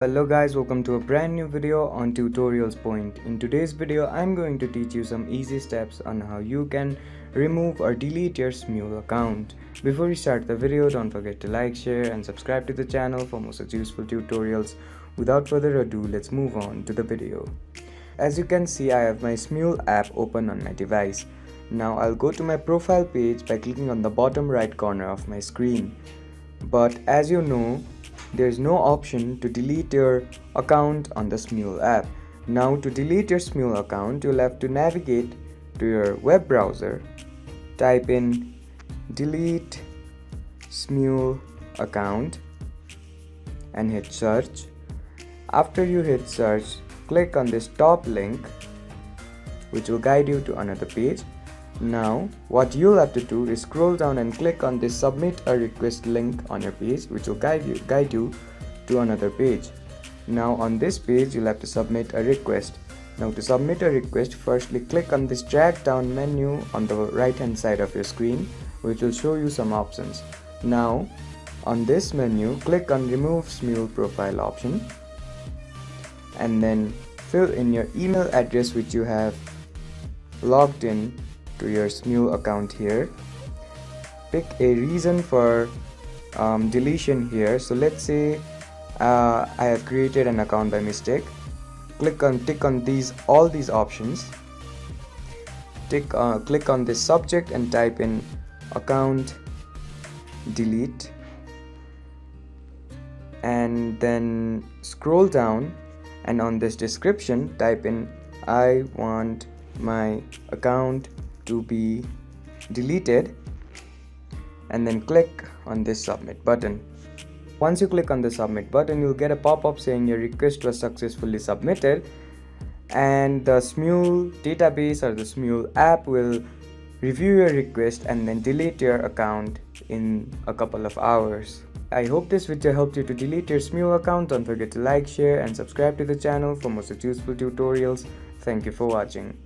Hello guys, welcome to a brand new video on Tutorials Point. In today's video, I'm going to teach you some easy steps on how you can remove or delete your Smule account. Before we start the video, don't forget to like, share and subscribe to the channel for more such useful tutorials. Without further ado, let's move on to the video. As you can see, I have my Smule app open on my device. Now I'll go to my profile page by clicking on the bottom right corner of my screen. But as you know, there is no option to delete your account on the Smule app. Now to delete your Smule account, you'll have to navigate to your web browser, type in delete Smule account and hit search. After you hit search, click on this top link which will guide you to another page. Now what you'll have to do is scroll down and click on this submit a request link on your page, which will guide you to another page. Now on this page you'll have to submit a request. Now to submit a request, firstly click on this drag down menu on the right hand side of your screen, which will show you some options. Now on this menu, click on remove Smule profile option and then fill in your email address which you have logged in to your Smule account here. Pick a reason for deletion here. So let's say I have created an account by mistake. Tick on all these options. Click on this subject and type in account delete, and then scroll down and on this description type in I want my account to be deleted, and then click on this submit button. Once you click on the submit button, you'll get a pop-up saying your request was successfully submitted, and the Smule database or the Smule app will review your request and then delete your account in a couple of hours. I hope this video helped you to delete your Smule account. Don't forget to like, share and subscribe to the channel for more such useful tutorials. Thank you for watching.